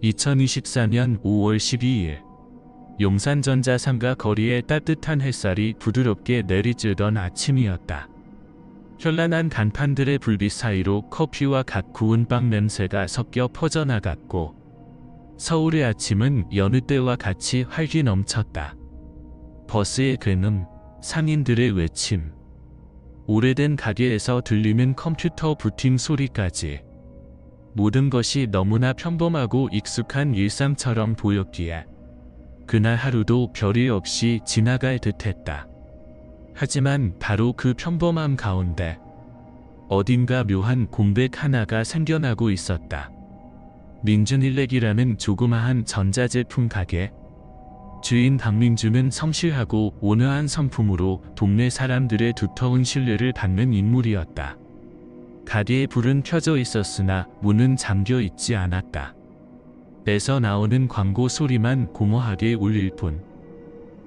2024년 5월 12일 용산전자 상가 거리에 따뜻한 햇살이 부드럽게 내리쬐던 아침이었다. 현란한 간판들의 불빛 사이로 커피와 갓 구운 빵 냄새가 섞여 퍼져나갔고 서울의 아침은 여느 때와 같이 활기 넘쳤다. 버스의 괴름, 상인들의 외침, 오래된 가게에서 들리는 컴퓨터 부팅 소리까지 모든 것이 너무나 평범하고 익숙한 일상처럼 보였기에 그날 하루도 별일 없이 지나갈 듯했다. 하지만 바로 그 평범함 가운데 어딘가 묘한 공백 하나가 생겨나고 있었다. 민준일렉이라는 조그마한 전자제품 가게. 주인 박민주는 성실하고 온화한 성품으로 동네 사람들의 두터운 신뢰를 받는 인물이었다. 가게에 불은 켜져 있었으나 문은 잠겨 있지 않았다. 에서 나오는 광고 소리만 고모하게 울릴 뿐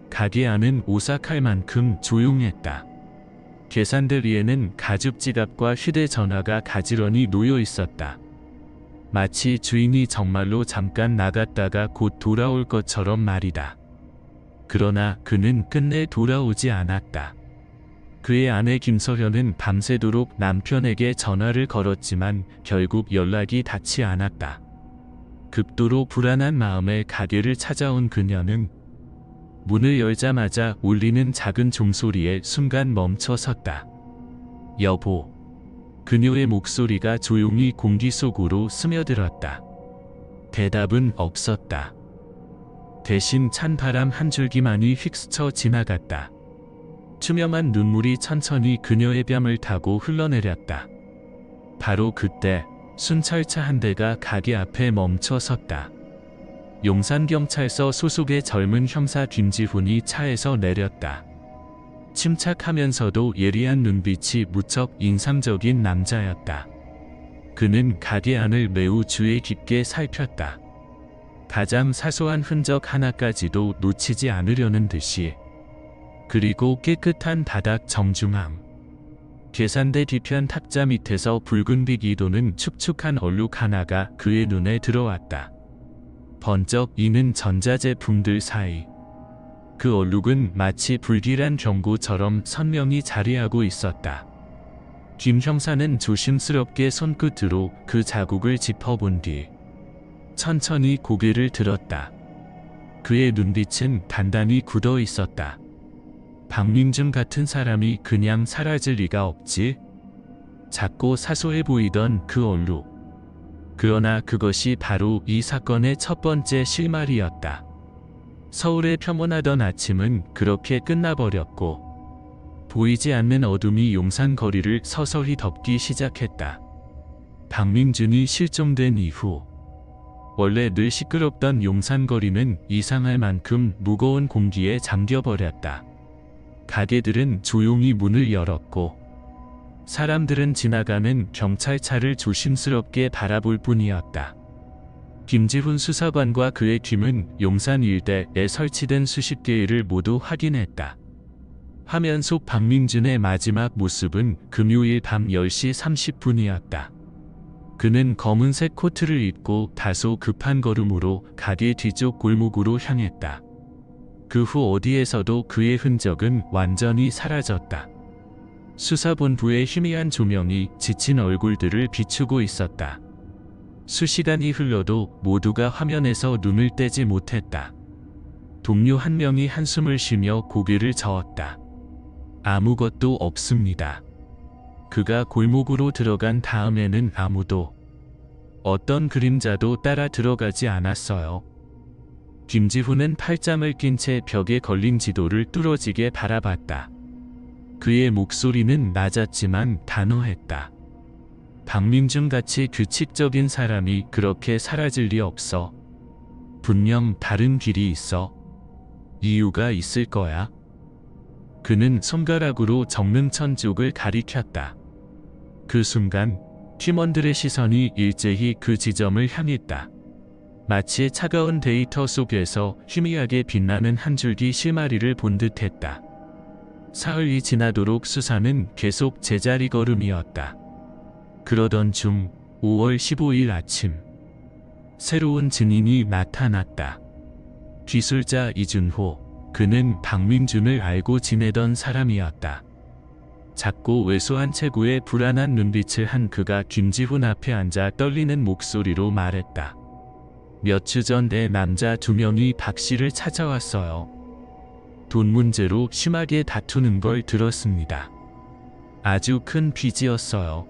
가게 안은 오싹할 만큼 조용했다. 계산대 위에는 가죽 지갑과 휴대전화가 가지런히 놓여 있었다. 마치 주인이 정말로 잠깐 나갔다가 곧 돌아올 것처럼 말이다. 그러나 그는 끝내 돌아오지 않았다. 그의 아내 김서현은 밤새도록 남편에게 전화를 걸었지만 결국 연락이 닿지 않았다. 극도로 불안한 마음에 가게를 찾아온 그녀는 문을 열자마자 울리는 작은 종소리에 순간 멈춰 섰다. 여보. 그녀의 목소리가 조용히 공기 속으로 스며들었다. 대답은 없었다. 대신 찬바람 한 줄기만이 휙스쳐 지나갔다. 투명한 눈물이 천천히 그녀의 뺨을 타고 흘러내렸다. 바로 그때 순찰차 한 대가 가게 앞에 멈춰 섰다. 용산경찰서 소속의 젊은 형사 김지훈이 차에서 내렸다. 침착하면서도 예리한 눈빛이 무척 인상적인 남자였다. 그는 가게 안을 매우 주의 깊게 살폈다. 가장 사소한 흔적 하나까지도 놓치지 않으려는 듯이. 그리고 깨끗한 바닥 정중앙. 계산대 뒤편 탁자 밑에서 붉은빛이 도는 축축한 얼룩 하나가 그의 눈에 들어왔다. 번쩍 이는 전자제품들 사이. 그 얼룩은 마치 불길한 경고처럼 선명히 자리하고 있었다. 김 형사는 조심스럽게 손끝으로 그 자국을 짚어본 뒤 천천히 고개를 들었다. 그의 눈빛은 단단히 굳어 있었다. 박민준 같은 사람이 그냥 사라질 리가 없지. 작고 사소해 보이던 그 얼룩. 그러나 그것이 바로 이 사건의 첫 번째 실마리였다. 서울의 평온하던 아침은 그렇게 끝나버렸고 보이지 않는 어둠이 용산 거리를 서서히 덮기 시작했다. 박민준이 실종된 이후 원래 늘 시끄럽던 용산 거리는 이상할 만큼 무거운 공기에 잠겨버렸다. 가게들은 조용히 문을 열었고 사람들은 지나가는 경찰차를 조심스럽게 바라볼 뿐이었다. 김지훈 수사관과 그의 팀은 용산 일대에 설치된 수십 개를 모두 확인했다. 화면 속 박민준의 마지막 모습은 금요일 밤 10시 30분이었다. 그는 검은색 코트를 입고 다소 급한 걸음으로 가게 뒤쪽 골목으로 향했다. 그 후 어디에서도 그의 흔적은 완전히 사라졌다. 수사본부의 희미한 조명이 지친 얼굴들을 비추고 있었다. 수시간이 흘러도 모두가 화면에서 눈을 떼지 못했다. 동료 한 명이 한숨을 쉬며 고개를 저었다. 아무것도 없습니다. 그가 골목으로 들어간 다음에는 아무도, 어떤 그림자도 따라 들어가지 않았어요. 김지훈은 팔짱을 낀 채 벽에 걸린 지도를 뚫어지게 바라봤다. 그의 목소리는 낮았지만 단호했다. 박민준같이 규칙적인 사람이 그렇게 사라질 리 없어. 분명 다른 길이 있어. 이유가 있을 거야. 그는 손가락으로 정릉천 쪽을 가리켰다. 그 순간 팀원들의 시선이 일제히 그 지점을 향했다. 마치 차가운 데이터 속에서 희미하게 빛나는 한 줄기 실마리를 본 듯했다. 사흘이 지나도록 수사는 계속 제자리 걸음이었다. 그러던 중 5월 15일 아침 새로운 증인이 나타났다. 기술자 이준호, 그는 박민준을 알고 지내던 사람이었다. 작고 왜소한 체구에 불안한 눈빛을 한 그가 김지훈 앞에 앉아 떨리는 목소리로 말했다. 며칠 전 내 남자 2명이 박 씨를 찾아왔어요. 돈 문제로 심하게 다투는 걸 들었습니다. 아주 큰 빚이었어요.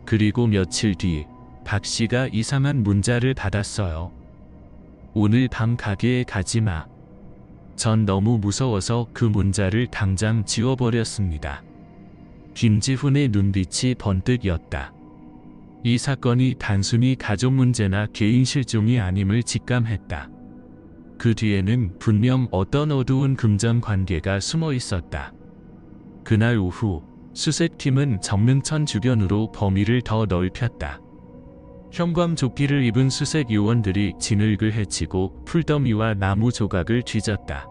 그리고 며칠 뒤 박 씨가 이상한 문자를 받았어요. 오늘 밤 가게에 가지 마. 전 너무 무서워서 그 문자를 당장 지워버렸습니다. 김지훈의 눈빛이 번뜩였다. 이 사건이 단순히 가족 문제나 개인 실종이 아님을 직감했다. 그 뒤에는 분명 어떤 어두운 금전 관계가 숨어 있었다. 그날 오후 수색팀은 정명천 주변으로 범위를 더 넓혔다. 형광 조끼를 입은 수색 요원들이 진흙을 헤치고 풀더미와 나무 조각을 뒤졌다.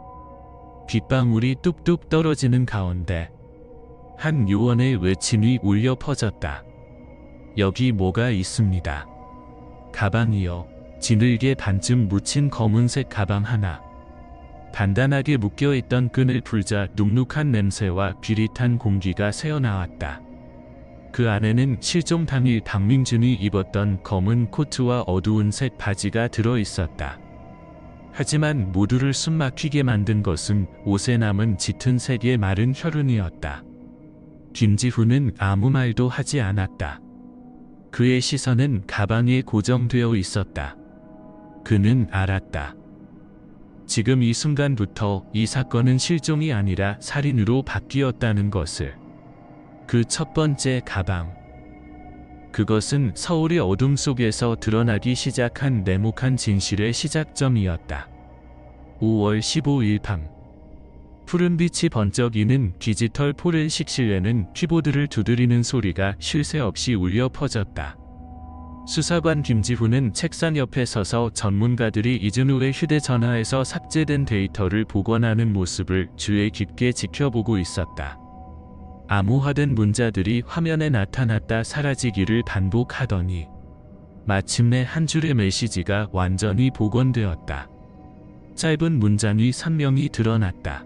빗방울이 뚝뚝 떨어지는 가운데 한 요원의 외침이 울려 퍼졌다. 여기 뭐가 있습니다. 가방이요. 진흙에 반쯤 묻힌 검은색 가방 하나. 단단하게 묶여있던 끈을 풀자 눅눅한 냄새와 비릿한 공기가 새어나왔다. 그 안에는 실종 당일 박민준이 입었던 검은 코트와 어두운 색 바지가 들어있었다. 하지만 모두를 숨막히게 만든 것은 옷에 남은 짙은 색의 마른 혈흔이었다. 김지훈은 아무 말도 하지 않았다. 그의 시선은 가방 위에 고정되어 있었다. 그는 알았다. 지금 이 순간부터 이 사건은 실종이 아니라 살인으로 바뀌었다는 것을. 그 첫 번째 가방. 그것은 서울의 어둠 속에서 드러나기 시작한 냉혹한 진실의 시작점이었다. 5월 15일 밤. 푸른빛이 번쩍이는 디지털 포렌식 실내는 키보드를 두드리는 소리가 쉴 새 없이 울려 퍼졌다. 수사관 김지훈은 책상 옆에 서서 전문가들이 이준호의 휴대전화에서 삭제된 데이터를 복원하는 모습을 주의 깊게 지켜보고 있었다. 암호화된 문자들이 화면에 나타났다 사라지기를 반복하더니 마침내 한 줄의 메시지가 완전히 복원되었다. 짧은 문장이 선명히 드러났다.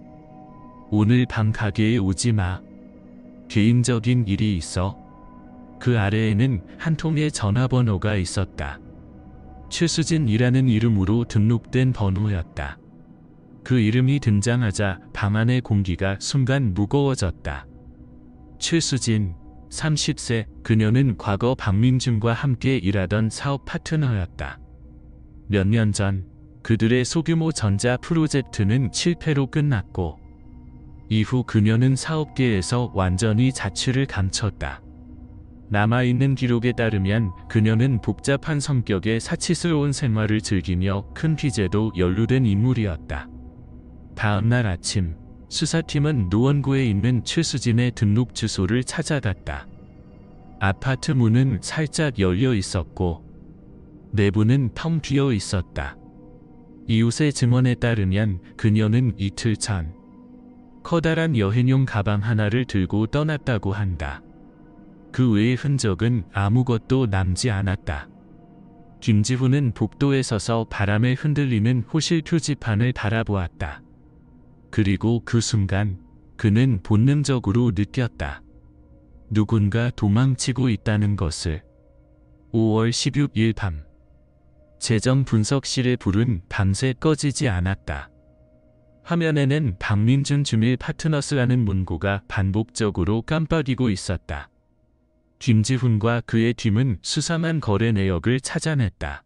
오늘 밤 가게에 오지 마. 개인적인 일이 있어. 그 아래에는 한 통의 전화번호가 있었다. 최수진이라는 이름으로 등록된 번호였다. 그 이름이 등장하자 방 안의 공기가 순간 무거워졌다. 최수진, 30세, 그녀는 과거 박민준과 함께 일하던 사업 파트너였다. 몇 년 전 그들의 소규모 전자 프로젝트는 실패로 끝났고 이후 그녀는 사업계에서 완전히 자취를 감췄다. 남아있는 기록에 따르면 그녀는 복잡한 성격의 사치스러운 생활을 즐기며 큰 빚에도 연루된 인물이었다. 다음날 아침 수사팀은 노원구에 있는 최수진의 등록 주소를 찾아갔다. 아파트 문은 살짝 열려 있었고 내부는 텅 비어 있었다. 이웃의 증언에 따르면 그녀는 이틀 전 커다란 여행용 가방 하나를 들고 떠났다고 한다. 그 외의 흔적은 아무것도 남지 않았다. 김지훈은 복도에 서서 바람에 흔들리는 호실 표지판을 바라보았다. 그리고 그 순간 그는 본능적으로 느꼈다. 누군가 도망치고 있다는 것을. 5월 16일 밤. 재정 분석실의 불은 밤새 꺼지지 않았다. 화면에는 박민준 주밀 파트너스라는 문구가 반복적으로 깜빡이고 있었다. 김지훈과 그의 팀은 수상한 거래 내역을 찾아냈다.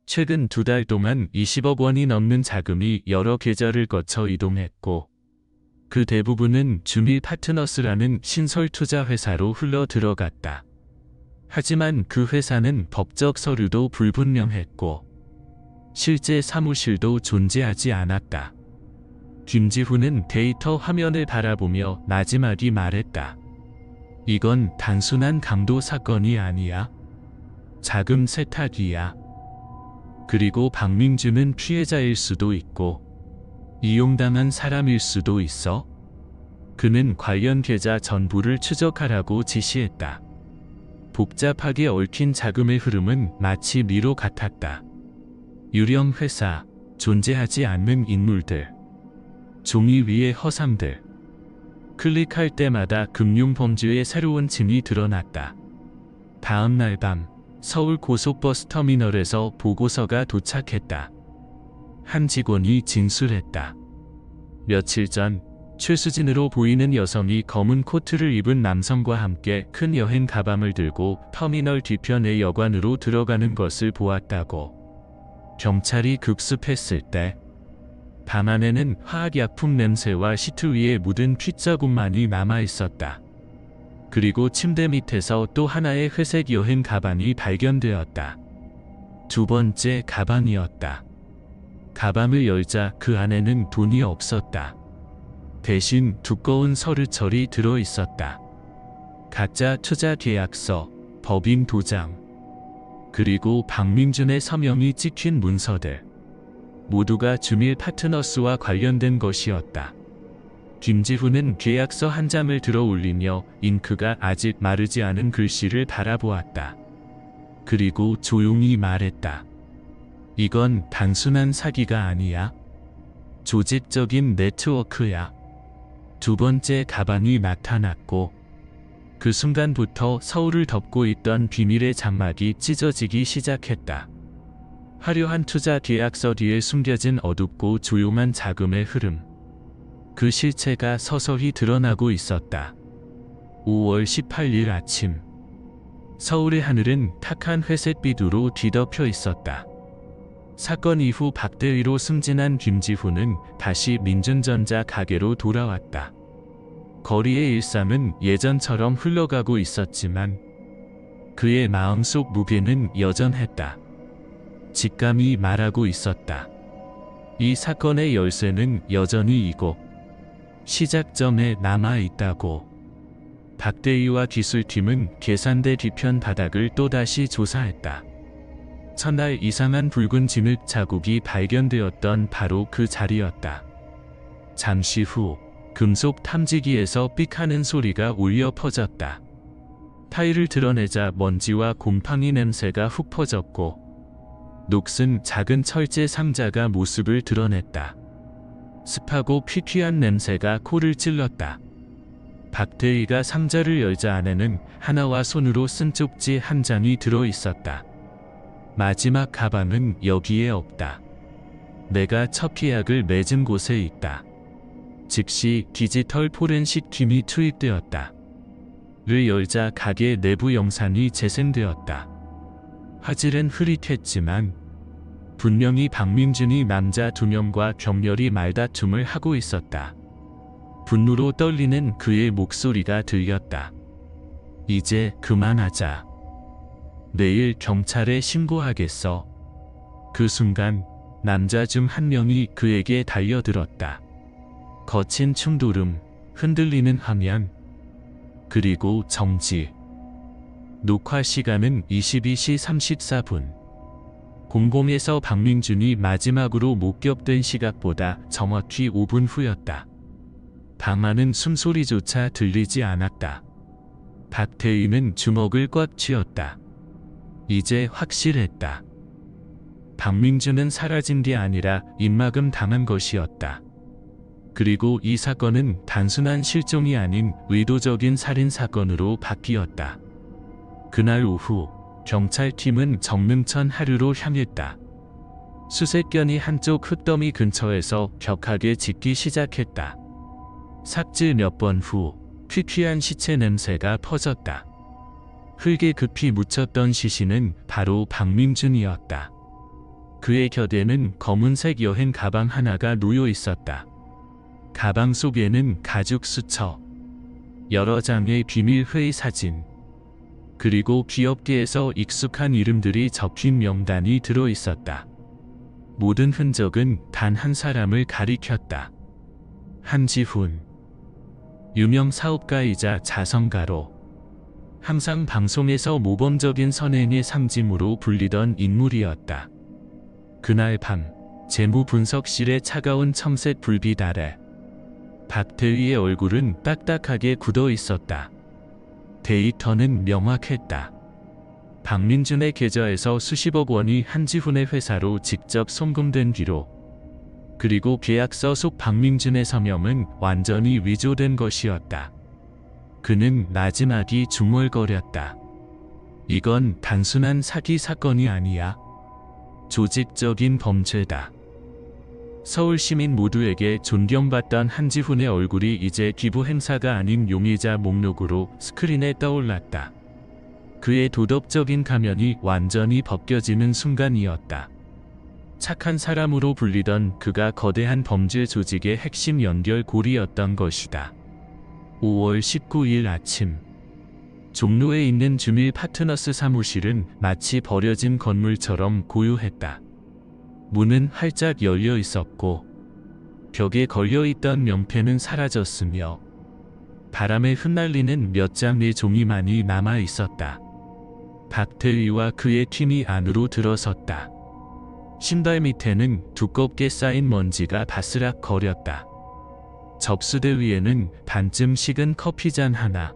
최근 2달 동안 20억 원이 넘는 자금이 여러 계좌를 거쳐 이동했고 그 대부분은 주밀 파트너스라는 신설 투자 회사로 흘러 들어갔다. 하지만 그 회사는 법적 서류도 불분명했고 실제 사무실도 존재하지 않았다. 김지훈은 데이터 화면을 바라보며 나지막이 말했다. 이건 단순한 강도 사건이 아니야. 자금 세탁이야. 그리고 박민준은 피해자일 수도 있고 이용당한 사람일 수도 있어. 그는 관련 계좌 전부를 추적하라고 지시했다. 복잡하게 얽힌 자금의 흐름은 마치 미로 같았다. 유령 회사, 존재하지 않는 인물들, 종이 위의 허상들. 클릭할 때마다 금융범죄의 새로운 짐이 드러났다. 다음 날 밤, 서울 고속버스 터미널에서 보고서가 도착했다. 한 직원이 진술했다. 며칠 전 최수진으로 보이는 여성이 검은 코트를 입은 남성과 함께 큰 여행 가방을 들고 터미널 뒤편의 여관으로 들어가는 것을 보았다고. 경찰이 급습했을 때 방 안에는 화학약품 냄새와 시트 위에 묻은 핏자국만이 남아 있었다. 그리고 침대 밑에서 또 하나의 회색 여행 가방이 발견되었다. 두 번째 가방이었다. 가방을 열자 그 안에는 돈이 없었다. 대신 두꺼운 서류철이 들어 있었다. 가짜 투자 계약서, 법인 도장, 그리고 박민준의 서명이 찍힌 문서들. 모두가 주밀 파트너스와 관련된 것이었다. 김지훈은 계약서 한 장을 들어 올리며 잉크가 아직 마르지 않은 글씨를 바라보았다. 그리고 조용히 말했다. 이건 단순한 사기가 아니야. 조직적인 네트워크야. 두 번째 가방이 나타났고 그 순간부터 서울을 덮고 있던 비밀의 장막이 찢어지기 시작했다. 화려한 투자 계약서 뒤에 숨겨진 어둡고 조용한 자금의 흐름. 그 실체가 서서히 드러나고 있었다. 5월 18일 아침, 서울의 하늘은 탁한 회색빛으로 뒤덮여 있었다. 사건 이후 박대리로 승진한 김지훈은 다시 민준전자 가게로 돌아왔다. 거리의 일상은 예전처럼 흘러가고 있었지만 그의 마음속 무게는 여전했다. 직감이 말하고 있었다. 이 사건의 열쇠는 여전히 이곳 시작점에 남아 있다고. 박대희와 기술팀은 계산대 뒤편 바닥을 또다시 조사했다. 첫날 이상한 붉은 진흙 자국이 발견되었던 바로 그 자리였다. 잠시 후 금속 탐지기에서 삑하는 소리가 울려 퍼졌다. 타일을 드러내자 먼지와 곰팡이 냄새가 훅 퍼졌고 녹슨 작은 철제 상자가 모습을 드러냈다. 습하고 피퀴한 냄새가 코를 찔렀다. 박대희가 상자를 열자 안에는 하나와 손으로 쓴 쪽지 한 장이 들어 있었다. 마지막 가방은 여기에 없다. 내가 첫 계약을 맺은 곳에 있다. 즉시 디지털 포렌식 팀이 투입되었다. 를 열자 가게 내부 영상이 재생되었다. 화질은 흐릿했지만 분명히 박민준이 남자 2명과 격렬히 말다툼을 하고 있었다. 분노로 떨리는 그의 목소리가 들렸다. 이제 그만하자. 내일 경찰에 신고하겠어. 그 순간 남자 중 한 명이 그에게 달려들었다. 거친 충돌음, 흔들리는 화면, 그리고 정지. 녹화 시간은 22시 34분. 공범에서 박민준이 마지막으로 목격된 시각보다 정확히 5분 후였다. 방 안은 숨소리조차 들리지 않았다. 박대희는 주먹을 꽉 쥐었다. 이제 확실했다. 박민준은 사라진 게 아니라 입막음 당한 것이었다. 그리고 이 사건은 단순한 실종이 아닌 의도적인 살인사건으로 바뀌었다. 그날 오후 경찰팀은 정릉천 하류로 향했다. 수색견이 한쪽 흙더미 근처에서 격하게 짖기 시작했다. 삽질 몇 번 후 퀴퀴한 시체 냄새가 퍼졌다. 흙에 급히 묻혔던 시신은 바로 박민준이었다. 그의 곁에는 검은색 여행 가방 하나가 놓여 있었다. 가방 속에는 가죽 수첩, 여러 장의 비밀 회의 사진, 그리고 기업계에서 익숙한 이름들이 적힌 명단이 들어 있었다. 모든 흔적은 단 한 사람을 가리켰다. 한지훈. 유명 사업가이자 자성가로 항상 방송에서 모범적인 선행의 상징으로 불리던 인물이었다. 그날 밤 재무 분석실의 차가운 첨색 불빛 아래 박대희의 얼굴은 딱딱하게 굳어 있었다. 데이터는 명확했다. 박민준의 계좌에서 수십억 원이 한지훈의 회사로 직접 송금된 뒤로, 그리고 계약서 속 박민준의 서명은 완전히 위조된 것이었다. 그는 나지막이 중얼거렸다. 이건 단순한 사기 사건이 아니야. 조직적인 범죄다. 서울 시민 모두에게 존경받던 한지훈의 얼굴이 이제 기부 행사가 아닌 용의자 목록으로 스크린에 떠올랐다. 그의 도덕적인 가면이 완전히 벗겨지는 순간이었다. 착한 사람으로 불리던 그가 거대한 범죄 조직의 핵심 연결고리였던 것이다. 5월 19일 아침, 종로에 있는 주밀 파트너스 사무실은 마치 버려진 건물처럼 고요했다. 문은 활짝 열려 있었고 벽에 걸려있던 명패는 사라졌으며 바람에 흩날리는 몇 장의 종이만이 남아 있었다. 박태위와 그의 팀이 안으로 들어섰다. 신발 밑에는 두껍게 쌓인 먼지가 바스락 거렸다. 접수대 위에는 반쯤 식은 커피잔 하나,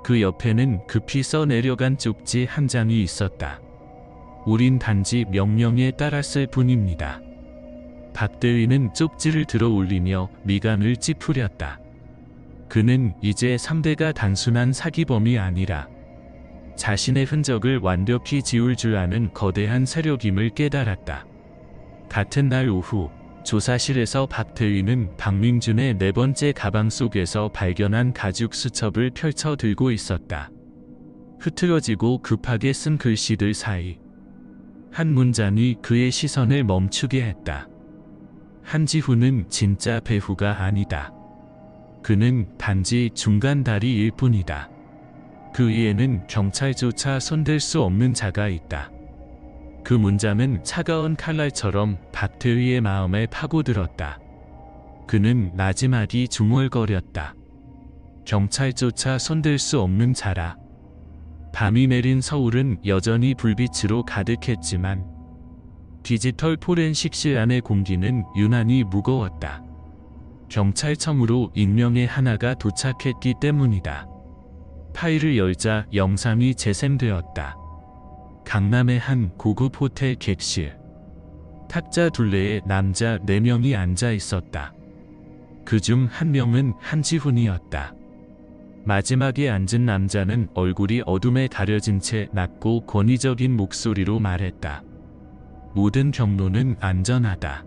그 옆에는 급히 써내려간 쪽지 한 장이 있었다. 우린 단지 명령에 따랐을 뿐입니다. 박대위는 쪽지를 들어 올리며 미간을 찌푸렸다. 그는 이제 3대가 단순한 사기범이 아니라 자신의 흔적을 완벽히 지울 줄 아는 거대한 세력임을 깨달았다. 같은 날 오후, 조사실에서 박태위는 박민준의 네 번째 가방 속에서 발견한 가죽 수첩을 펼쳐 들고 있었다. 흐트러지고 급하게 쓴 글씨들 사이 한 문장이 그의 시선을 멈추게 했다. 한지훈은 진짜 배후가 아니다. 그는 단지 중간 다리일 뿐이다. 그 위에는 경찰조차 손댈 수 없는 자가 있다. 그 문장은 차가운 칼날처럼 박태위의 마음에 파고들었다. 그는 나지막이 중얼거렸다. 경찰조차 손댈 수 없는 자라. 밤이 내린 서울은 여전히 불빛으로 가득했지만 디지털 포렌식실 안의 공기는 유난히 무거웠다. 경찰청으로 익명의 하나가 도착했기 때문이다. 파일을 열자 영상이 재생되었다. 강남의 한 고급 호텔 객실. 탁자 둘레에 남자 4명이 앉아 있었다. 그중 한 명은 한지훈이었다. 마지막에 앉은 남자는 얼굴이 어둠에 가려진 채 낮고 권위적인 목소리로 말했다. 모든 경로는 안전하다.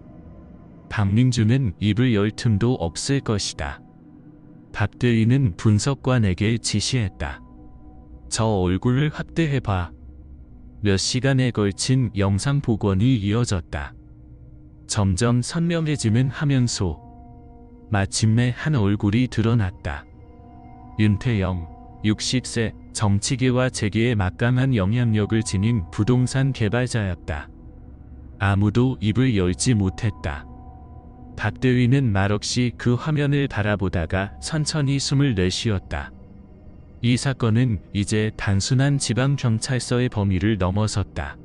박민준은 입을 열 틈도 없을 것이다. 박대위는 분석관에게 지시했다. 저 얼굴을 확대해봐. 몇 시간에 걸친 영상 복원이 이어졌다. 점점 선명해지는 화면소. 마침내 한 얼굴이 드러났다. 윤태영, 60세, 정치계와 재계에 막강한 영향력을 지닌 부동산 개발자였다. 아무도 입을 열지 못했다. 박대위는 말없이 그 화면을 바라보다가 천천히 숨을 내쉬었다. 이 사건은 이제 단순한 지방경찰서의 범위를 넘어섰다.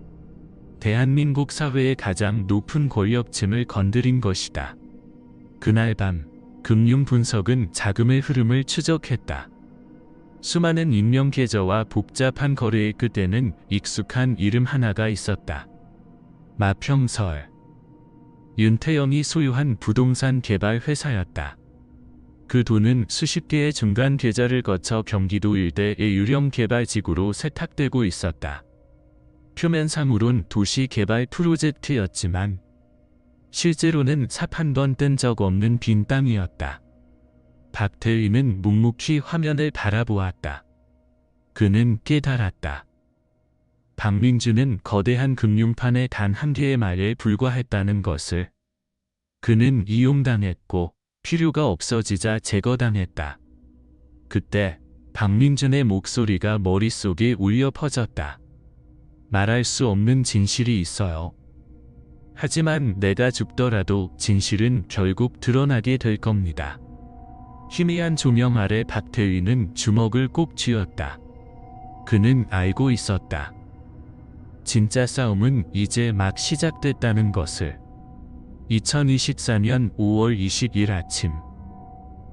대한민국 사회의 가장 높은 권력층을 건드린 것이다. 그날 밤, 금융분석은 자금의 흐름을 추적했다. 수많은 익명 계좌와 복잡한 거래의 끝에는 익숙한 이름 하나가 있었다. 마평설. 윤태영이 소유한 부동산 개발 회사였다. 그 돈은 수십 개의 중간 계좌를 거쳐 경기도 일대의 유령 개발지구로 세탁되고 있었다. 표면상으론 도시 개발 프로젝트였지만 실제로는 삽 한 번 뗀 적 없는 빈 땅이었다. 박태위는 묵묵히 화면을 바라보았다. 그는 깨달았다. 박민준은 거대한 금융판의 단 한 개의 말에 불과했다는 것을. 그는 이용당했고 필요가 없어지자 제거당했다. 그때 박민준의 목소리가 머릿속에 울려 퍼졌다. 말할 수 없는 진실이 있어요. 하지만 내가 죽더라도 진실은 결국 드러나게 될 겁니다. 희미한 조명 아래 박태위는 주먹을 꼭 쥐었다. 그는 알고 있었다. 진짜 싸움은 이제 막 시작됐다는 것을. 2024년 5월 20일 아침,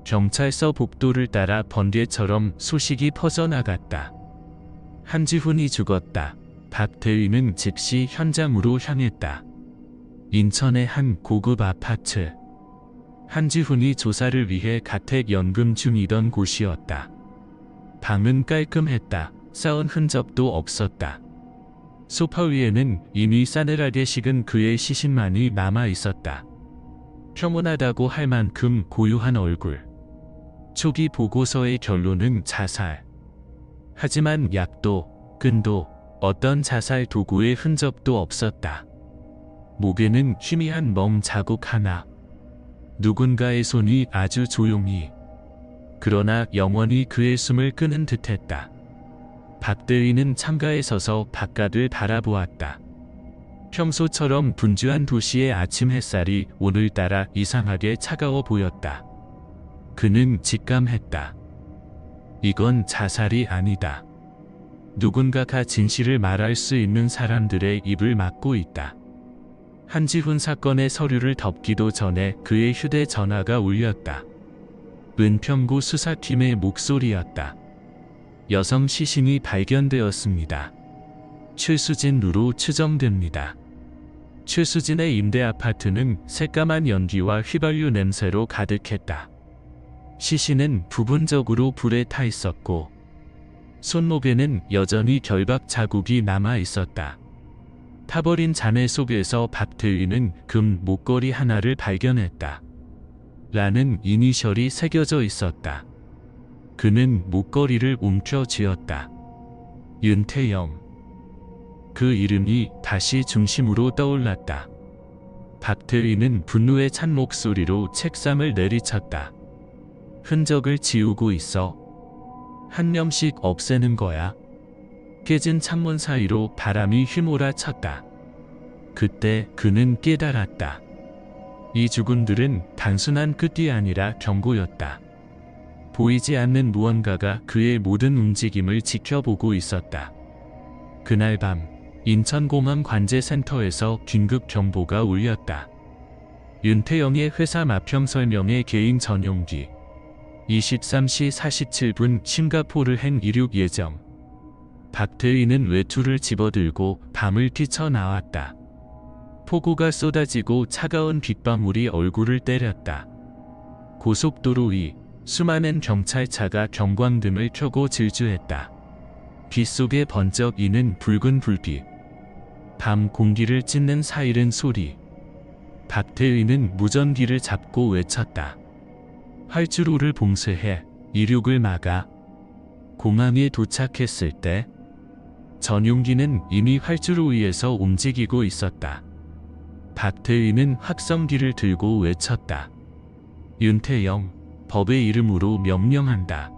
경찰서 복도를 따라 번개처럼 소식이 퍼져나갔다. 한지훈이 죽었다. 박태희는 즉시 현장으로 향했다. 인천의 한 고급 아파트. 한지훈이 조사를 위해 가택 연금 중이던 곳이었다. 방은 깔끔했다. 쌓은 흔적도 없었다. 소파 위에는 이미 싸늘하게 식은 그의 시신만이 남아 있었다. 평온하다고 할 만큼 고요한 얼굴. 초기 보고서의 결론은 자살. 하지만 약도, 끈도, 어떤 자살 도구의 흔적도 없었다. 목에는 희미한 멍 자국 하나. 누군가의 손이 아주 조용히, 그러나 영원히 그의 숨을 끄는 듯했다. 박대희는 창가에 서서 바깥을 바라보았다. 평소처럼 분주한 도시의 아침 햇살이 오늘따라 이상하게 차가워 보였다. 그는 직감했다. 이건 자살이 아니다. 누군가가 진실을 말할 수 있는 사람들의 입을 막고 있다. 한지훈 사건의 서류를 덮기도 전에 그의 휴대전화가 울렸다. 은평구 수사팀의 목소리였다. 여성 시신이 발견되었습니다. 최수진으로 추정됩니다. 최수진의 임대 아파트는 새까만 연기와 휘발유 냄새로 가득했다. 시신은 부분적으로 불에 타 있었고 손목에는 여전히 결박 자국이 남아 있었다. 타버린 잔해 속에서 박태희는 금 목걸이 하나를 발견했다. 라는 이니셜이 새겨져 있었다. 그는 목걸이를 움켜쥐었다. 윤태영. 그 이름이 다시 중심으로 떠올랐다. 박태희는 분노에 찬 목소리로 책상을 내리쳤다. 흔적을 지우고 있어. 한 뼘씩 없애는 거야. 깨진 창문 사이로 바람이 휘몰아쳤다. 그때 그는 깨달았다. 이 죽음들은 단순한 끝이 아니라 경고였다. 보이지 않는 무언가가 그의 모든 움직임을 지켜보고 있었다. 그날 밤 인천공항 관제센터에서 긴급 경보가 울렸다. 윤태영의 회사 납품 설명의 개인 전용기. 23시 47분 싱가포르 행 이륙 예정. 박태희는 외투를 집어들고 밤을 뛰쳐나왔다. 폭우가 쏟아지고 차가운 빗방울이 얼굴을 때렸다. 고속도로 위 수많은 경찰차가 경광등을 켜고 질주했다. 빗속에 번쩍이는 붉은 불빛. 밤 공기를 찢는 사이렌 소리. 박태희는 무전기를 잡고 외쳤다. 활주로를 봉쇄해 이륙을 막아. 공항에 도착했을 때 전용기는 이미 활주로 위에서 움직이고 있었다. 박태희는 확성기를 들고 외쳤다. 윤태영, 법의 이름으로 명령한다.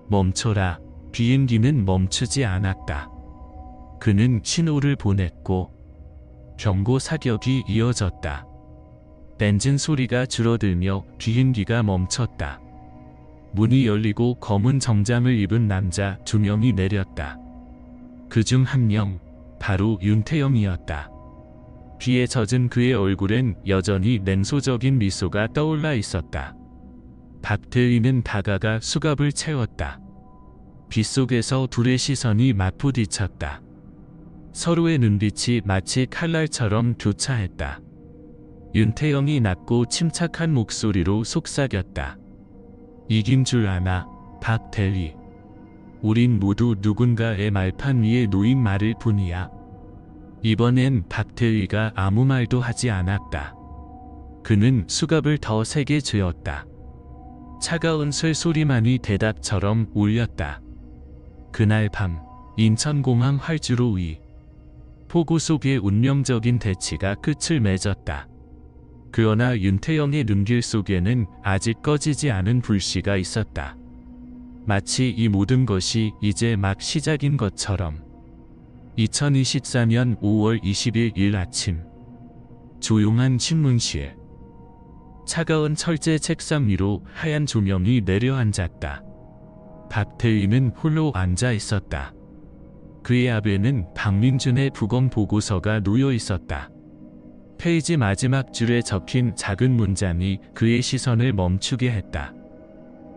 멈춰라. 비행기는 멈추지 않았다. 그는 신호를 보냈고 경고 사격이 이어졌다. 엔진 소리가 줄어들며 비행기가 멈췄다. 문이 열리고 검은 정장을 입은 남자 2명이 내렸다. 그중 한 명, 바로 윤태영이었다. 비에 젖은 그의 얼굴엔 여전히 냉소적인 미소가 떠올라 있었다. 박태희는 다가가 수갑을 채웠다. 빗속에서 둘의 시선이 맞부딪혔다. 서로의 눈빛이 마치 칼날처럼 교차했다. 윤태영이 낮고 침착한 목소리로 속삭였다. 이긴 줄 아나, 박태희. 우린 모두 누군가의 말판 위에 놓인 말일 뿐이야. 이번엔 박태희가 아무 말도 하지 않았다. 그는 수갑을 더 세게 쥐었다. 차가운 쇠소리만이 대답처럼 울렸다. 그날 밤 인천공항 활주로 위. 폭우 속의 운명적인 대치가 끝을 맺었다. 그러나 윤태영의 눈길 속에는 아직 꺼지지 않은 불씨가 있었다. 마치 이 모든 것이 이제 막 시작인 것처럼. 2024년 5월 21일 아침. 조용한 신문실. 차가운 철제 책상 위로 하얀 조명이 내려앉았다. 박태희는 홀로 앉아 있었다. 그의 앞에는 박민준의 부검 보고서가 놓여 있었다. 페이지 마지막 줄에 적힌 작은 문장이 그의 시선을 멈추게 했다.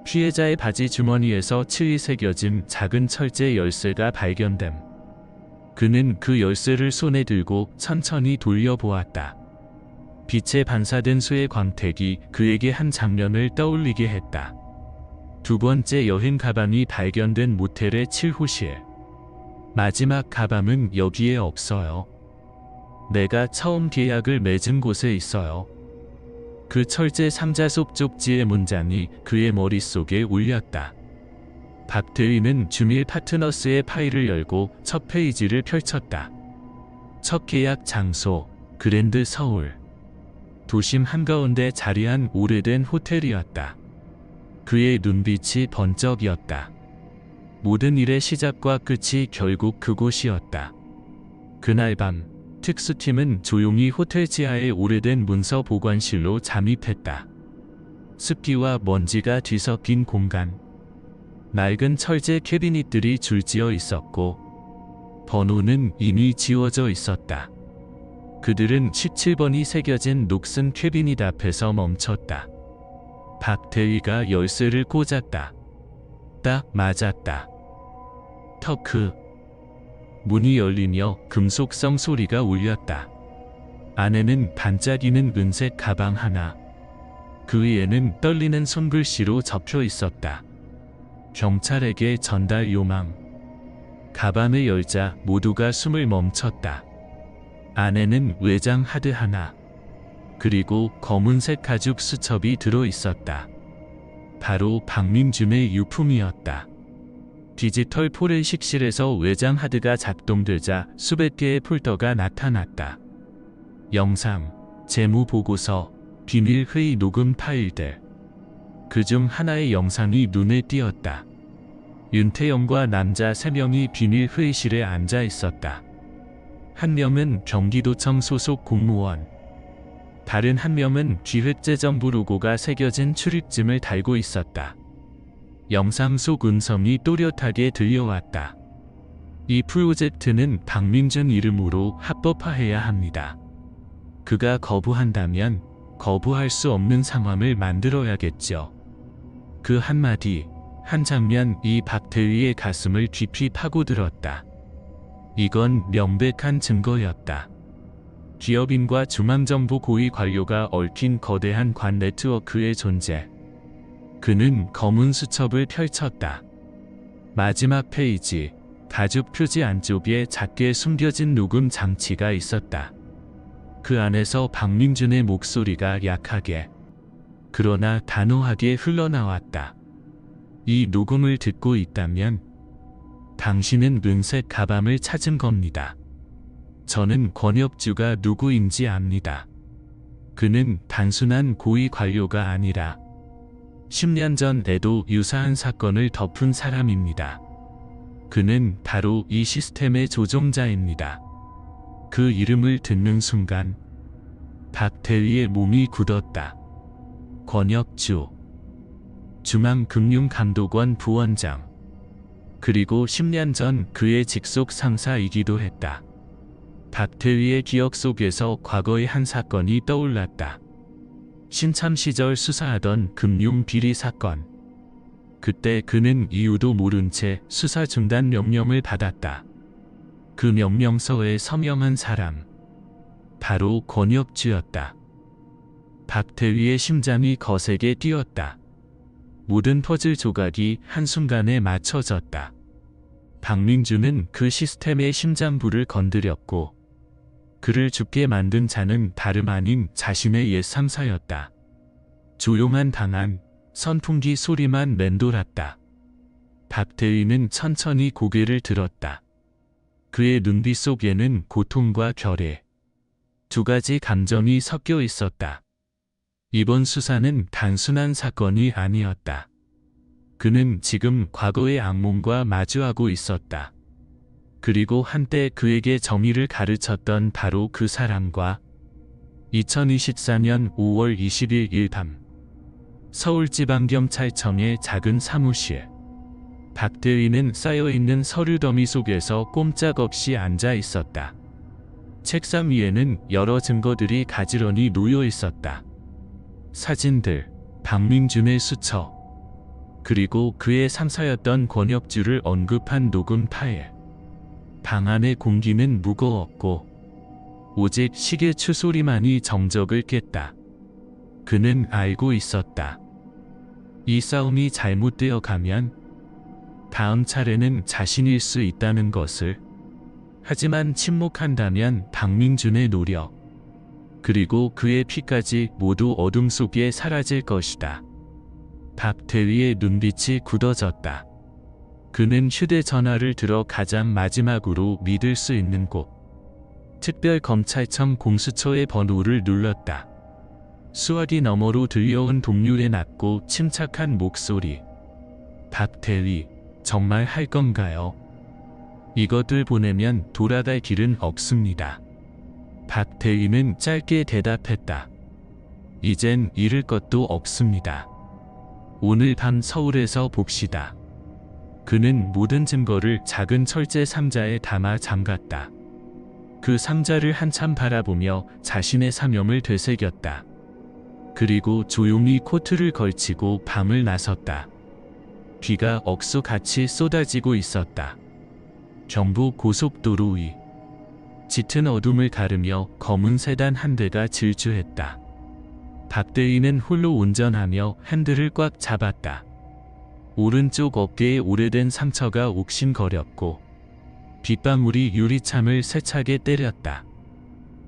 피해자의 바지 주머니에서 칠이 새겨진 작은 철제 열쇠가 발견됨. 그는 그 열쇠를 손에 들고 천천히 돌려보았다. 빛에 반사된 수의 광택이 그에게 한 장면을 떠올리게 했다. 두 번째 여행 가방이 발견된 모텔의 7호실. 마지막 가방은 여기에 없어요. 내가 처음 계약을 맺은 곳에 있어요. 그 철제 상자속 쪽지의 문장이 그의 머릿속에 울렸다. 박대위는 주밀 파트너스의 파일을 열고 첫 페이지를 펼쳤다. 첫 계약 장소, 그랜드 서울. 도심 한가운데 자리한 오래된 호텔이었다. 그의 눈빛이 번쩍이었다. 모든 일의 시작과 끝이 결국 그곳이었다. 그날 밤, 특수팀은 조용히 호텔 지하의 오래된 문서 보관실로 잠입했다. 습기와 먼지가 뒤섞인 공간. 낡은 철제 캐비닛들이 줄지어 있었고 번호는 이미 지워져 있었다. 그들은 17번이 새겨진 녹슨 캐비닛 앞에서 멈췄다. 박대위가 열쇠를 꽂았다. 딱 맞았다. 터크. 문이 열리며 금속성 소리가 울렸다. 안에는 반짝이는 은색 가방 하나. 그 위에는 떨리는 손글씨로 적혀 있었다. 경찰에게 전달 요망. 가방을 열자 모두가 숨을 멈췄다. 안에는 외장 하드 하나. 그리고 검은색 가죽 수첩이 들어 있었다. 바로 박민준의 유품이었다. 디지털 포렌식실에서 외장 하드가 작동되자 수백 개의 폴더가 나타났다. 영상, 재무 보고서, 비밀 회의 녹음 파일들. 그중 하나의 영상이 눈에 띄었다. 윤태영과 남자 3명이 비밀 회의실에 앉아 있었다. 한 명은 경기도청 소속 공무원. 다른 한 명은 기획재정부 로고가 새겨진 출입증을 달고 있었다. 영상 속 음성이 또렷하게 들려왔다. 이 프로젝트는 박민준 이름으로 합법화해야 합니다. 그가 거부한다면 거부할 수 없는 상황을 만들어야겠죠. 그 한마디, 한 장면이 박대위의 가슴을 깊이 파고들었다. 이건 명백한 증거였다. 기업인과 중앙정부 고위 관료가 얽힌 거대한 관 네트워크의 존재. 그는 검은 수첩을 펼쳤다. 마지막 페이지, 가죽 표지 안쪽에 작게 숨겨진 녹음 장치가 있었다. 그 안에서 박민준의 목소리가 약하게, 그러나 단호하게 흘러나왔다. 이 녹음을 듣고 있다면 당신은 은색 가방을 찾은 겁니다. 저는 권혁주가 누구인지 압니다. 그는 단순한 고위 관료가 아니라 10년 전에도 유사한 사건을 덮은 사람입니다. 그는 바로 이 시스템의 조종자입니다. 그 이름을 듣는 순간 박대위의 몸이 굳었다. 권혁주, 중앙금융감독원 부원장. 그리고 10년 전 그의 직속 상사이기도 했다. 박대위의 기억 속에서 과거의 한 사건이 떠올랐다. 신참 시절 수사하던 금융 비리 사건. 그때 그는 이유도 모른 채 수사 중단 명령을 받았다. 그 명령서에 서명한 사람, 바로 권혁주였다. 박대위의 심장이 거세게 뛰었다. 모든 퍼즐 조각이 한순간에 맞춰졌다. 박민준은 그 시스템의 심장부를 건드렸고 그를 죽게 만든 자는 다름 아닌 자신의 옛 상사였다. 조용한 방안, 선풍기 소리만 맴돌았다. 박대위는 천천히 고개를 들었다. 그의 눈빛 속에는 고통과 결의, 두 가지 감정이 섞여 있었다. 이번 수사는 단순한 사건이 아니었다. 그는 지금 과거의 악몽과 마주하고 있었다. 그리고 한때 그에게 정의를 가르쳤던 바로 그 사람과 2024년 5월 21일 밤 서울지방경찰청의 작은 사무실. 박대위는 쌓여있는 서류 더미 속에서 꼼짝없이 앉아 있었다. 책상 위에는 여러 증거들이 가지런히 놓여 있었다. 사진들, 박민준의 수첩, 그리고 그의 상사였던 권혁주를 언급한 녹음 파일. 방 안의 공기는 무거웠고 오직 시계 추소리만이 정적을 깼다. 그는 알고 있었다. 이 싸움이 잘못되어 가면 다음 차례는 자신일 수 있다는 것을. 하지만 침묵한다면 박민준의 노력, 그리고 그의 피까지 모두 어둠 속에 사라질 것이다. 박 대위의 눈빛이 굳어졌다. 그는 휴대전화를 들어 가장 마지막으로 믿을 수 있는 곳, 특별검찰청 공수처의 번호를 눌렀다. 수화기 너머로 들려온 동료의 낮고 침착한 목소리. 박 대위, 정말 할 건가요? 이것들 보내면 돌아갈 길은 없습니다. 박 대위는 짧게 대답했다. 이젠 잃을 것도 없습니다. 오늘 밤 서울에서 봅시다. 그는 모든 증거를 작은 철제 상자에 담아 잠갔다. 그 상자를 한참 바라보며 자신의 사명을 되새겼다. 그리고 조용히 코트를 걸치고 밤을 나섰다. 비가 억수같이 쏟아지고 있었다. 경부 고속도로 위. 짙은 어둠을 가르며 검은 세단 한 대가 질주했다. 박 대위는 홀로 운전하며 핸들을 꽉 잡았다. 오른쪽 어깨에 오래된 상처가 옥신거렸고 빗방울이 유리창을 세차게 때렸다.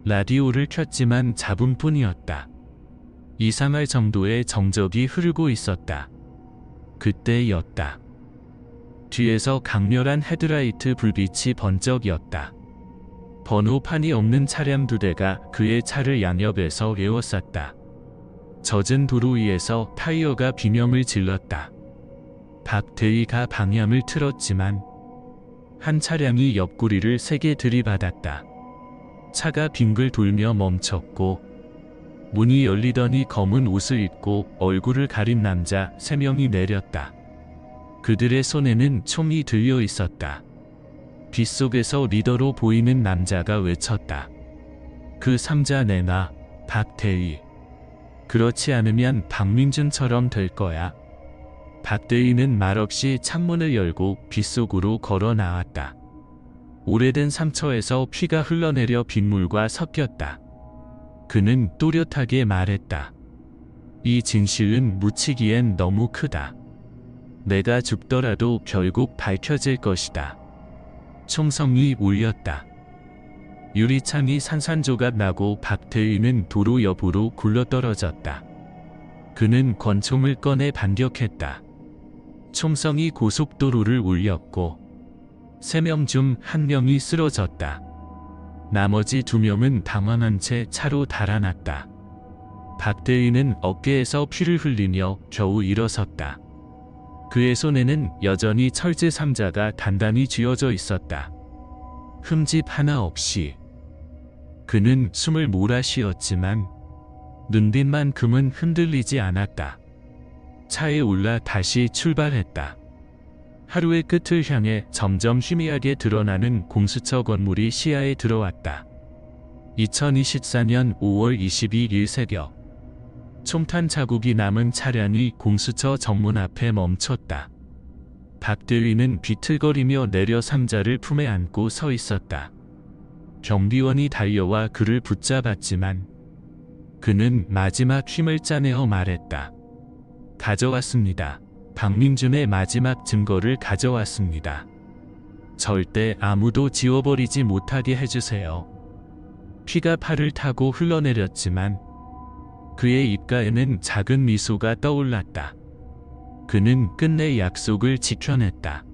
라디오를 켰지만 잡음뿐이었다. 이상할 정도의 정적이 흐르고 있었다. 그때였다. 뒤에서 강렬한 헤드라이트 불빛이 번쩍였다. 번호판이 없는 차량 2대가 그의 차를 양옆에서 에워쌌다. 젖은 도로 위에서 타이어가 비명을 질렀다. 박 대위가 방향을 틀었지만 한 차량이 옆구리를 세게 들이받았다. 차가 빙글 돌며 멈췄고 문이 열리더니 검은 옷을 입고 얼굴을 가린 남자 3명이 내렸다. 그들의 손에는 총이 들려 있었다. 빗속에서 리더로 보이는 남자가 외쳤다. 그 상자 내놔, 박 대위. 그렇지 않으면 박민준처럼 될 거야. 박 대위는 말없이 창문을 열고 빗속으로 걸어 나왔다. 오래된 상처에서 피가 흘러내려 빗물과 섞였다. 그는 또렷하게 말했다. 이 진실은 묻히기엔 너무 크다. 내가 죽더라도 결국 밝혀질 것이다. 총성이 울렸다. 유리창이 산산조각 나고 박 대위는 도로 옆으로 굴러떨어졌다. 그는 권총을 꺼내 반격했다. 총성이 고속도로를 울렸고 3명 중 1명이 쓰러졌다. 나머지 2명은 당황한 채 차로 달아났다. 박 대위는 어깨에서 피를 흘리며 겨우 일어섰다. 그의 손에는 여전히 철제 상자가 단단히 쥐어져 있었다. 흠집 하나 없이. 그는 숨을 몰아쉬었지만 눈빛만큼은 흔들리지 않았다. 차에 올라 다시 출발했다. 하루의 끝을 향해 점점 희미하게 드러나는 공수처 건물이 시야에 들어왔다. 2024년 5월 22일 새벽. 총탄 자국이 남은 차량이 공수처 정문 앞에 멈췄다. 박 대위는 비틀거리며 내려 상자를 품에 안고 서 있었다. 경비원이 달려와 그를 붙잡았지만 그는 마지막 힘을 짜내어 말했다. 가져왔습니다. 박민준의 마지막 증거를 가져왔습니다. 절대 아무도 지워버리지 못하게 해주세요. 피가 팔을 타고 흘러내렸지만 그의 입가에는 작은 미소가 떠올랐다. 그는 끝내 약속을 지켜냈다.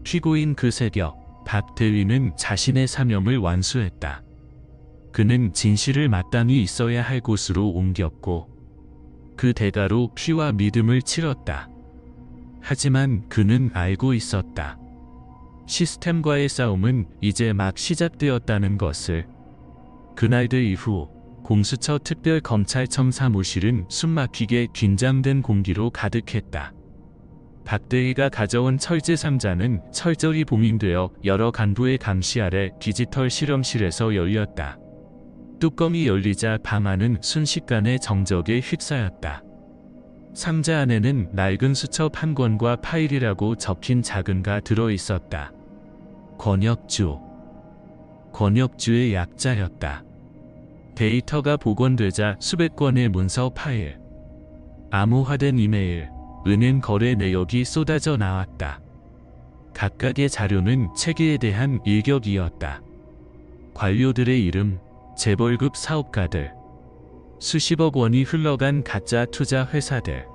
피고인 그 새벽, 박 대위는 자신의 사명을 완수했다. 그는 진실을 마땅히 있어야 할 곳으로 옮겼고 그 대가로 피와 믿음을 치렀다. 하지만 그는 알고 있었다. 시스템과의 싸움은 이제 막 시작되었다는 것을. 그날들 이후 공수처 특별검찰청 사무실은 숨막히게 긴장된 공기로 가득했다. 박 대위가 가져온 철제 상자는 철저히 봉인되어 여러 간부의 감시 아래 디지털 실험실에서 열렸다. 뚜껑이 열리자 방 안은 순식간에 정적에 휩싸였다. 상자 안에는 낡은 수첩 한 권과 파일이라고 적힌 작은가 들어 있었다. 권혁주. 권혁주의 약자였다. 데이터가 복원되자 수백 건의 문서 파일, 암호화된 이메일, 은행 거래 내역이 쏟아져 나왔다. 각각의 자료는 체계에 대한 일격이었다. 관료들의 이름, 재벌급 사업가들, 수십억 원이 흘러간 가짜 투자 회사들,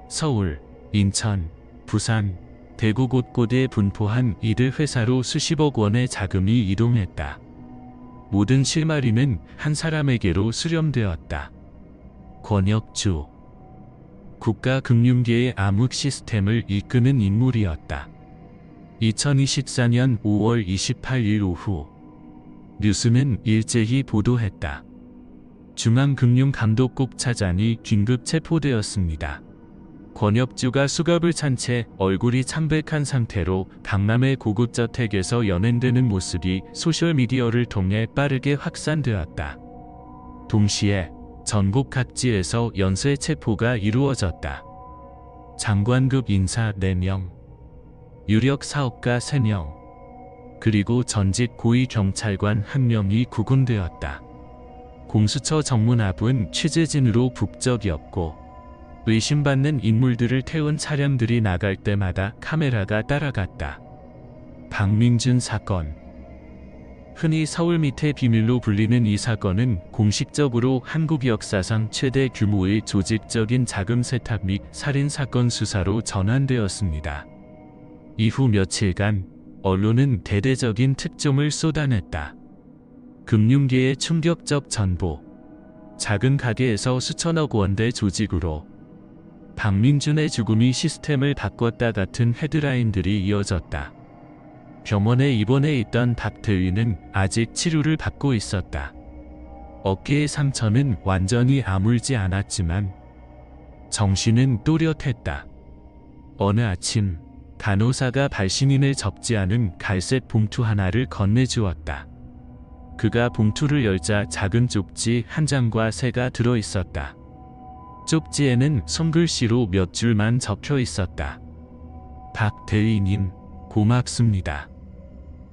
서울, 인천, 부산, 대구 곳곳에 분포한 이들 회사로 수십억 원의 자금이 이동했다. 모든 실마리는 한 사람에게로 수렴되었다. 권혁주. 국가금융계의 암흑 시스템을 이끄는 인물이었다. 2024년 5월 28일 오후 뉴스는 일제히 보도했다. 중앙금융감독국 차장이 긴급 체포되었습니다. 권혁주가 수갑을 찬 채 얼굴이 창백한 상태로 강남의 고급 저택에서 연행되는 모습이 소셜미디어를 통해 빠르게 확산되었다. 동시에 전국 각지에서 연쇄 체포가 이루어졌다. 장관급 인사 4명, 유력 사업가 3명, 그리고 전직 고위 경찰관 1명이 구금되었다. 공수처 정문앞은 취재진으로 북적이었고 의심받는 인물들을 태운 차량들이 나갈 때마다 카메라가 따라갔다. 박민준 사건. 흔히 서울 밑의 비밀로 불리는 이 사건은 공식적으로 한국 역사상 최대 규모의 조직적인 자금 세탁 및 살인 사건 수사로 전환되었습니다. 이후 며칠간 언론은 대대적인 특종을 쏟아냈다. 금융계의 충격적 전보. 작은 가게에서 수천억 원대 조직으로 박민준의 죽음이 시스템을 바꿨다 같은 헤드라인들이 이어졌다. 병원에 입원해 있던 박태위는 아직 치료를 받고 있었다. 어깨의 상처는 완전히 아물지 않았지만 정신은 또렷했다. 어느 아침 간호사가 발신인을 접지 않은 갈색 봉투 하나를 건네주었다. 그가 봉투를 열자 작은 쪽지 한 장과 새가 들어 있었다. 쪽지에는 손글씨로 몇 줄만 적혀 있었다. 박대리님, 고맙습니다.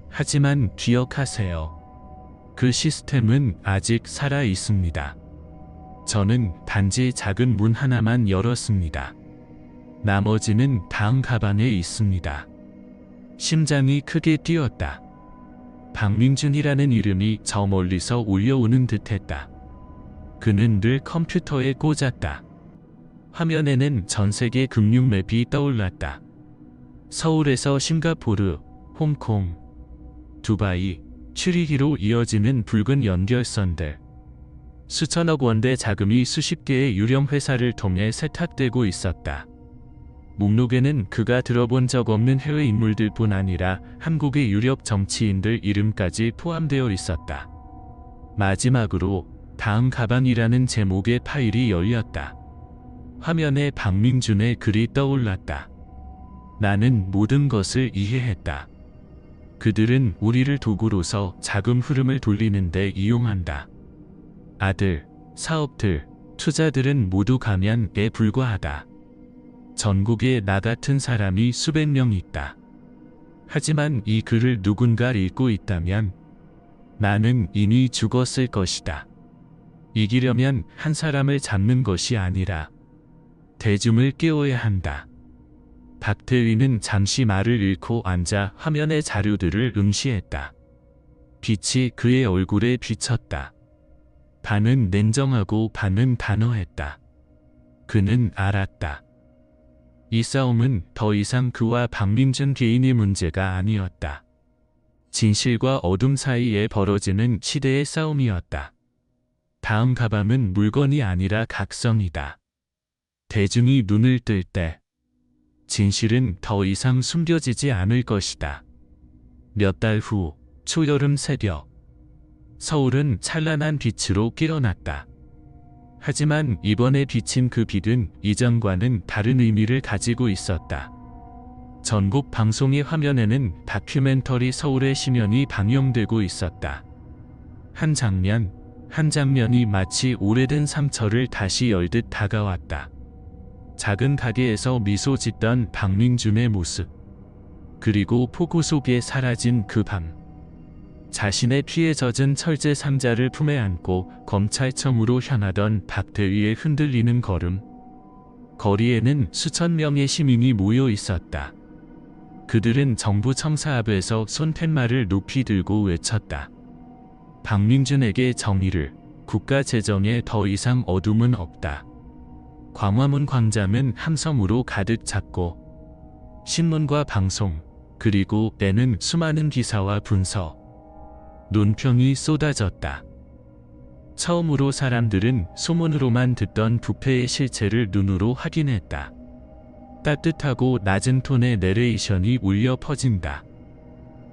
하지만 기억하세요. 그 시스템은 아직 살아 있습니다. 저는 단지 작은 문 하나만 열었습니다. 나머지는 다음 가방에 있습니다. 심장이 크게 뛰었다. 박민준이라는 이름이 저 멀리서 울려오는 듯했다. 그는 늘 컴퓨터에 꽂았다. 화면에는 전세계 금융 맵이 떠올랐다. 서울에서 싱가포르, 홍콩, 두바이, 취리히로 이어지는 붉은 연결선들. 수천억 원대 자금이 수십 개의 유령 회사를 통해 세탁되고 있었다. 목록에는 그가 들어본 적 없는 해외 인물들뿐 아니라 한국의 유력 정치인들 이름까지 포함되어 있었다. 마지막으로 다음 가방이라는 제목의 파일이 열렸다. 화면에 박민준의 글이 떠올랐다. 나는 모든 것을 이해했다. 그들은 우리를 도구로서 자금 흐름을 돌리는데 이용한다. 아들, 사업들, 투자들은 모두 가면에 불과하다. 전국에 나 같은 사람이 수백 명 있다. 하지만 이 글을 누군가 읽고 있다면 나는 이미 죽었을 것이다. 이기려면 한 사람을 잡는 것이 아니라 대중을 깨워야 한다. 박태위는 잠시 말을 잃고 앉아 화면의 자료들을 응시했다. 빛이 그의 얼굴에 비쳤다. 반은 냉정하고 반은 단호했다. 그는 알았다. 이 싸움은 더 이상 그와 박민준 개인의 문제가 아니었다. 진실과 어둠 사이에 벌어지는 시대의 싸움이었다. 다음 가방은 물건이 아니라 각성이다. 대중이 눈을 뜰 때 진실은 더 이상 숨겨지지 않을 것이다. 몇 달 후 초여름 새벽 서울은 찬란한 빛으로 깨어났다. 하지만 이번에 비친 그 빛은 이전과는 다른 의미를 가지고 있었다. 전국 방송의 화면에는 다큐멘터리 서울의 심연이 방영되고 있었다. 한 장면이 마치 오래된 상처를 다시 열듯 다가왔다. 작은 가게에서 미소 짓던 박민준의 모습. 그리고 폭우 속에 사라진 그 밤. 자신의 피에 젖은 철제 상자를 품에 안고 검찰청으로 향하던 박대위의 흔들리는 걸음. 거리에는 수천 명의 시민이 모여 있었다. 그들은 정부 청사 앞에서 손팻말을 높이 들고 외쳤다. 박민준에게 정의를, 국가 재정에 더 이상 어둠은 없다. 광화문 광장은 함성으로 가득 찼고 신문과 방송, 그리고 때는 수많은 기사와 분서, 논평이 쏟아졌다. 처음으로 사람들은 소문으로만 듣던 부패의 실체를 눈으로 확인했다. 따뜻하고 낮은 톤의 내레이션이 울려 퍼진다.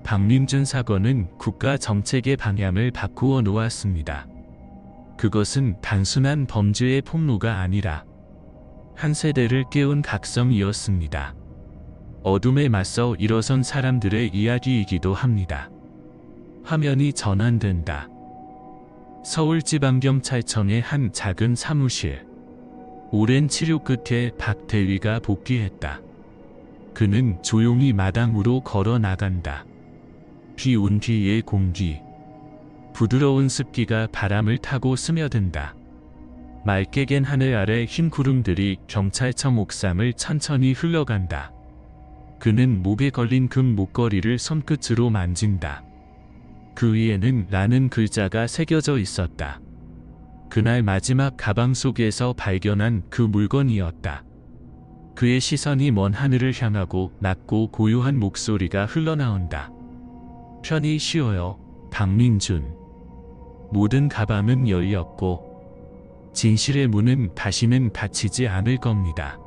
박민준 사건은 국가 정책의 방향을 바꾸어 놓았습니다. 그것은 단순한 범죄의 폭로가 아니라 한 세대를 깨운 각성이었습니다. 어둠에 맞서 일어선 사람들의 이야기이기도 합니다. 화면이 전환된다. 서울지방경찰청의 한 작은 사무실. 오랜 치료 끝에 박대위가 복귀했다. 그는 조용히 마당으로 걸어 나간다. 비 온 뒤의 공기. 부드러운 습기가 바람을 타고 스며든다. 맑게 갠 하늘 아래 흰 구름들이 경찰청 옥상을 천천히 흘러간다. 그는 목에 걸린 금 목걸이를 손끝으로 만진다. 그 위에는 라는 글자가 새겨져 있었다. 그날 마지막 가방 속에서 발견한 그 물건이었다. 그의 시선이 먼 하늘을 향하고 낮고 고요한 목소리가 흘러나온다. 편히 쉬어요, 박민준. 모든 가방은 열렸고 진실의 문은 다시는 닫히지 않을 겁니다.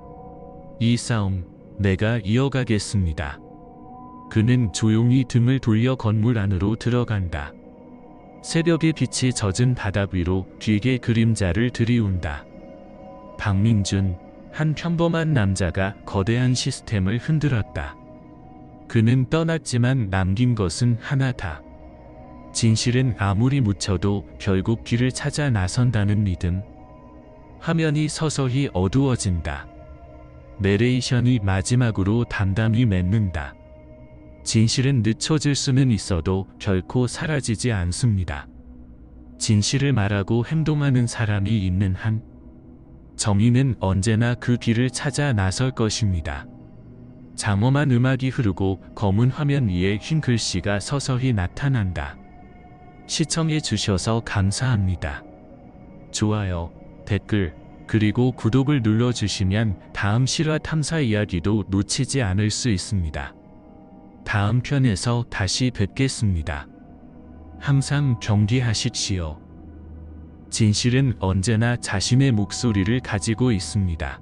이 싸움 내가 이어가겠습니다. 그는 조용히 등을 돌려 건물 안으로 들어간다. 새벽의 빛이 젖은 바닥 위로 뒤게 그림자를 들이운다. 박민준, 한 평범한 남자가 거대한 시스템을 흔들었다. 그는 떠났지만 남긴 것은 하나다. 진실은 아무리 묻혀도 결국 길을 찾아 나선다는 믿음. 화면이 서서히 어두워진다. 내레이션이 마지막으로 담담히 맺는다. 진실은 늦춰질 수는 있어도 결코 사라지지 않습니다. 진실을 말하고 행동하는 사람이 있는 한, 정의는 언제나 그 길을 찾아 나설 것입니다. 장엄한 음악이 흐르고 검은 화면 위에 흰 글씨가 서서히 나타난다. 시청해 주셔서 감사합니다. 좋아요, 댓글, 그리고 구독을 눌러주시면 다음 실화 탐사 이야기도 놓치지 않을 수 있습니다. 다음 편에서 다시 뵙겠습니다. 항상 경계하십시오. 진실은 언제나 자신의 목소리를 가지고 있습니다.